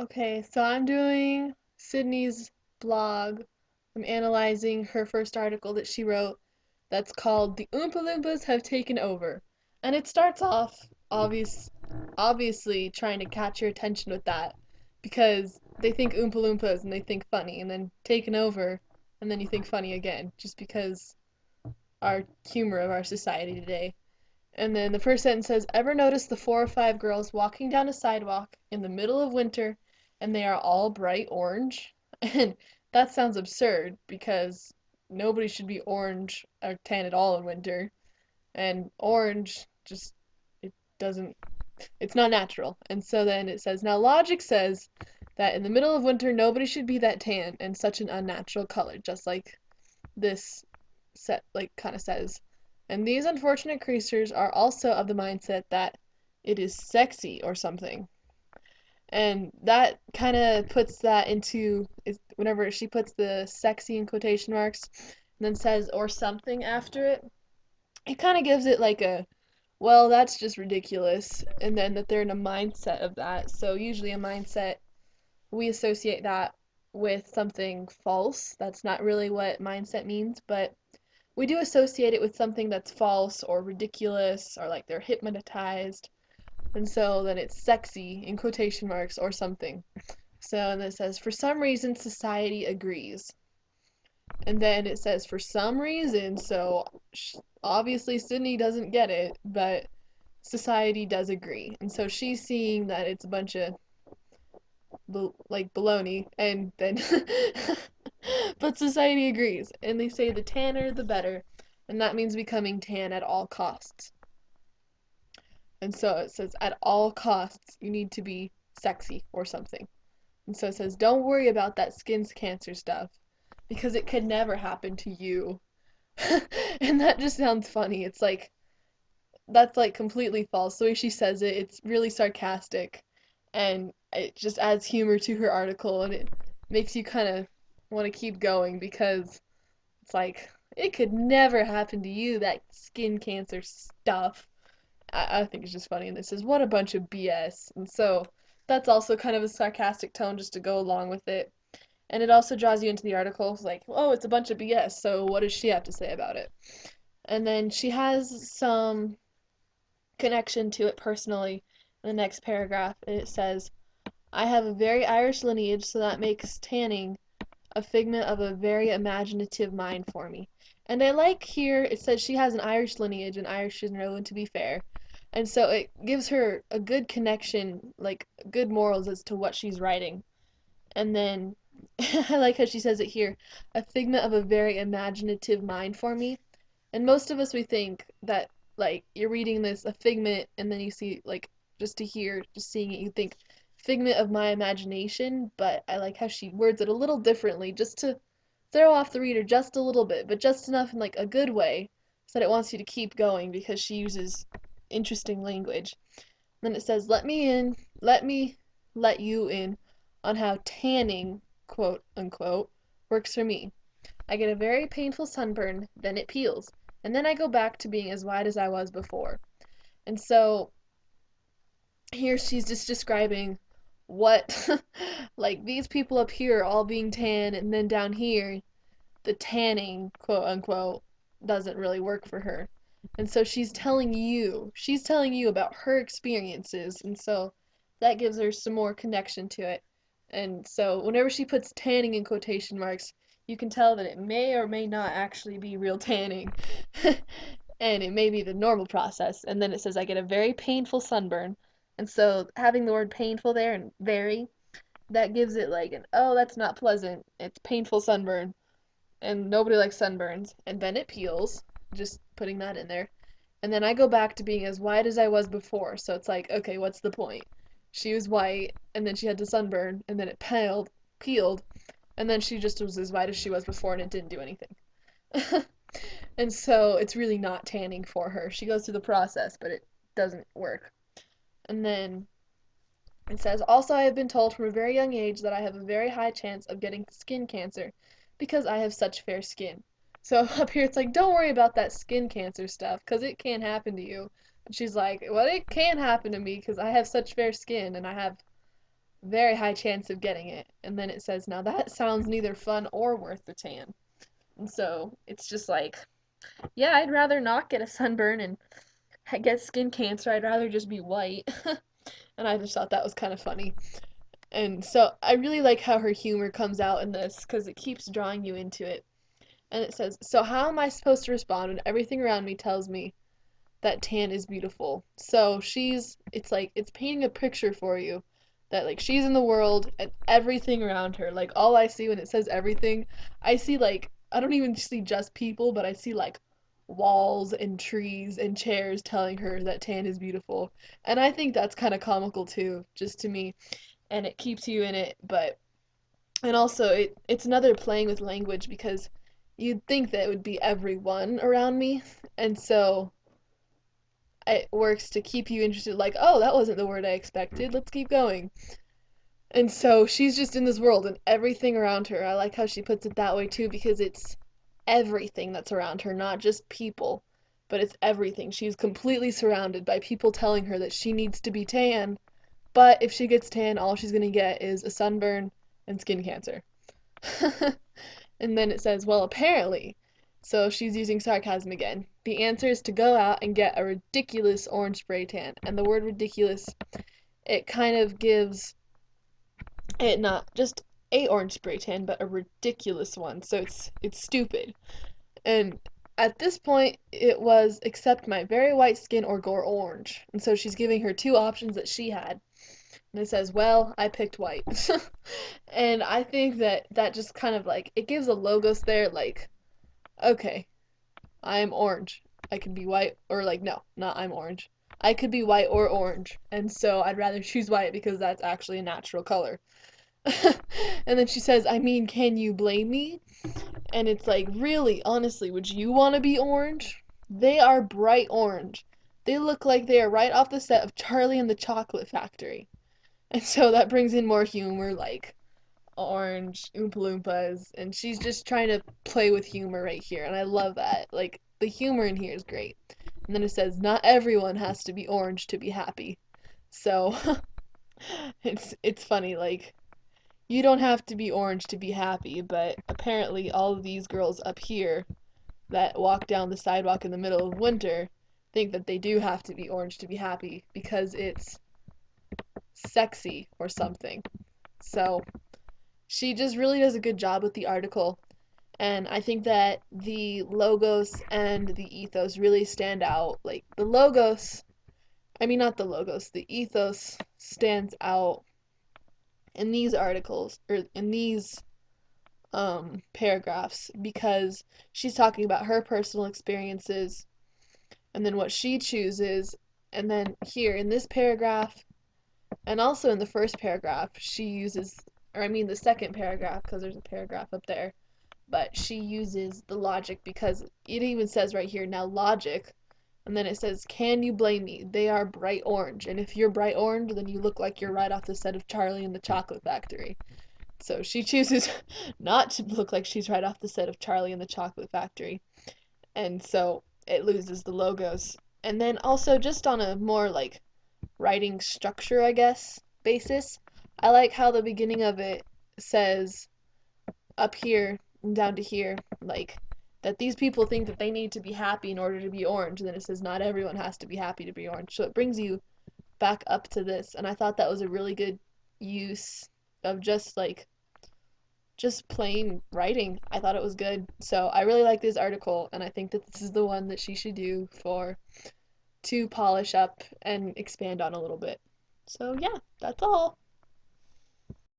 Okay, so I'm doing Sydney's blog. I'm analyzing her first article that she wrote that's called "The Oompa Loompas Have Taken Over." And it starts off obviously trying to catch your attention with that because they think Oompa Loompas and they think funny, and then taken over, and then you think funny again, just because our humor of our society today. And then the first sentence says, ever notice the four or five girls walking down a sidewalk in the middle of winter and they are all bright orange? And that sounds absurd because nobody should be orange or tan at all in winter. And orange just, it doesn't, it's not natural. And so then it says, now logic says that in the middle of winter nobody should be that tan and such an unnatural color, just like this set like kind of says. And these unfortunate creatures are also of the mindset that it is sexy or something. And that kind of puts that into whenever she puts the sexy in quotation marks and then says or something after it, it kind of gives it like a, well, that's just ridiculous. And then that they're in a mindset of that. So usually a mindset, we associate that with something false. That's not really what mindset means, but we do associate it with something that's false or ridiculous or like they're hypnotized. And so then it's sexy in quotation marks or something. So and it says, for some reason, society agrees. And then it says, for some reason, so obviously Sydney doesn't get it, but society does agree. And so she's seeing that it's a bunch of like baloney, and then but society agrees, and they say the tanner the better, and that means becoming tan at all costs. And so it says at all costs you need to be sexy or something. And so it says don't worry about that skin cancer stuff because it could never happen to you. And that just sounds funny. It's like that's like completely false. The way she says it, it's really sarcastic and it just adds humor to her article and it makes you kind of want to keep going because it's like it could never happen to you, that skin cancer stuff. I think it's just funny, and this says what a bunch of BS. And so that's also kind of a sarcastic tone just to go along with it. And it also draws you into the article. It's like, oh, it's a bunch of BS, so what does she have to say about it? And then she has some connection to it personally in the next paragraph. And it says, I have a very Irish lineage, so that makes tanning a figment of a very imaginative mind for me. And I like here, it says she has an Irish lineage, and Irish is known to be fair. And so it gives her a good connection, like good morals as to what she's writing. And then I like how she says it here, a figment of a very imaginative mind for me. And most of us, we think that, like, you're reading this, a figment, and then you see, like, just to hear, just seeing it, you think, figment of my imagination, but I like how she words it a little differently, just to throw off the reader just a little bit, but just enough in, like, a good way, so that it wants you to keep going, because she uses interesting language. Then it says, let me in, let me let you in on how tanning, quote unquote, works for me. I get a very painful sunburn, then it peels, and then I go back to being as white as I was before. And so here she's just describing what, like these people up here all being tan, and then down here, the tanning, quote unquote, doesn't really work for her. And so she's telling you about her experiences, and so that gives her some more connection to it. And so whenever she puts tanning in quotation marks, you can tell that it may or may not actually be real tanning. And it may be the normal process. And then it says, I get a very painful sunburn. And so having the word painful there and very, that gives it like an, oh, that's not pleasant. It's painful sunburn. And nobody likes sunburns. And then it peels, just putting that in there. And then I go back to being as white as I was before. So it's like, okay, what's the point? She was white, and then she had to sunburn, and then it peeled, and then she just was as white as she was before, and it didn't do anything. And so it's really not tanning for her. She goes through the process, but it doesn't work. And then it says, also, I have been told from a very young age that I have a very high chance of getting skin cancer because I have such fair skin. So up here it's like, don't worry about that skin cancer stuff because it can't happen to you. But she's like, well, it can happen to me because I have such fair skin and I have very high chance of getting it. And then it says, now that sounds neither fun or worth the tan. And so it's just like, yeah, I'd rather not get a sunburn and get skin cancer. I'd rather just be white. And I just thought that was kind of funny. And so I really like how her humor comes out in this because it keeps drawing you into it. And it says, so how am I supposed to respond when everything around me tells me that tan is beautiful? So it's like, it's painting a picture for you that like she's in the world and everything around her. Like all I see when it says everything, I see like, I don't even see just people, but I see like walls and trees and chairs telling her that tan is beautiful. And I think that's kind of comical too, just to me. And it keeps you in it, but and also it's another playing with language because you'd think that it would be everyone around me, and so it works to keep you interested, like, oh, that wasn't the word I expected, let's keep going. And so she's just in this world and everything around her. I like how she puts it that way too because it's everything that's around her, not just people, but it's everything. She's completely surrounded by people telling her that she needs to be tan, but if she gets tan, all she's gonna get is a sunburn and skin cancer. And then it says, well, apparently. So she's using sarcasm again. The answer is to go out and get a ridiculous orange spray tan. And the word ridiculous, it kind of gives it not just a orange spray tan, but a ridiculous one. So it's stupid. And at this point, it was accept my very white skin or go orange. And so she's giving her two options that she had. And it says, well, I picked white. And I think that that just kind of like, it gives a logos there, like, okay, I'm orange. I could be white, or like, no, not I'm orange. I could be white or orange. And so I'd rather choose white because that's actually a natural color. And then she says, I mean, can you blame me? And it's like, really, honestly, would you want to be orange? They are bright orange. They look like they are right off the set of Charlie and the Chocolate Factory. And so that brings in more humor, like orange, Oompa Loompas, and she's just trying to play with humor right here, and I love that. Like, the humor in here is great. And then it says, not everyone has to be orange to be happy. So, it's funny, like, you don't have to be orange to be happy, but apparently all of these girls up here that walk down the sidewalk in the middle of winter think that they do have to be orange to be happy because it's sexy or something. So, she just really does a good job with the article. And I think that the logos and the ethos really stand out. Like the logos, I mean, not the logos, the ethos stands out in these articles or in these paragraphs because she's talking about her personal experiences and then what she chooses. And then here in this paragraph, and also in the first paragraph, she uses, or I mean the second paragraph, because there's a paragraph up there, but she uses the logic because it even says right here, now logic, and then it says, can you blame me? They are bright orange, and if you're bright orange, then you look like you're right off the set of Charlie and the Chocolate Factory. So she chooses not to look like she's right off the set of Charlie and the Chocolate Factory, and so it loses the logos. And then also, just on a more like writing structure, I guess, basis, I like how the beginning of it says up here and down to here, like that these people think that they need to be happy in order to be orange, and then it says not everyone has to be happy to be orange. So it brings you back up to this, and I thought that was a really good use of just plain writing. I thought it was good. So I really like this article, and I think that this is the one that she should do for to polish up and expand on a little bit. So yeah, that's all.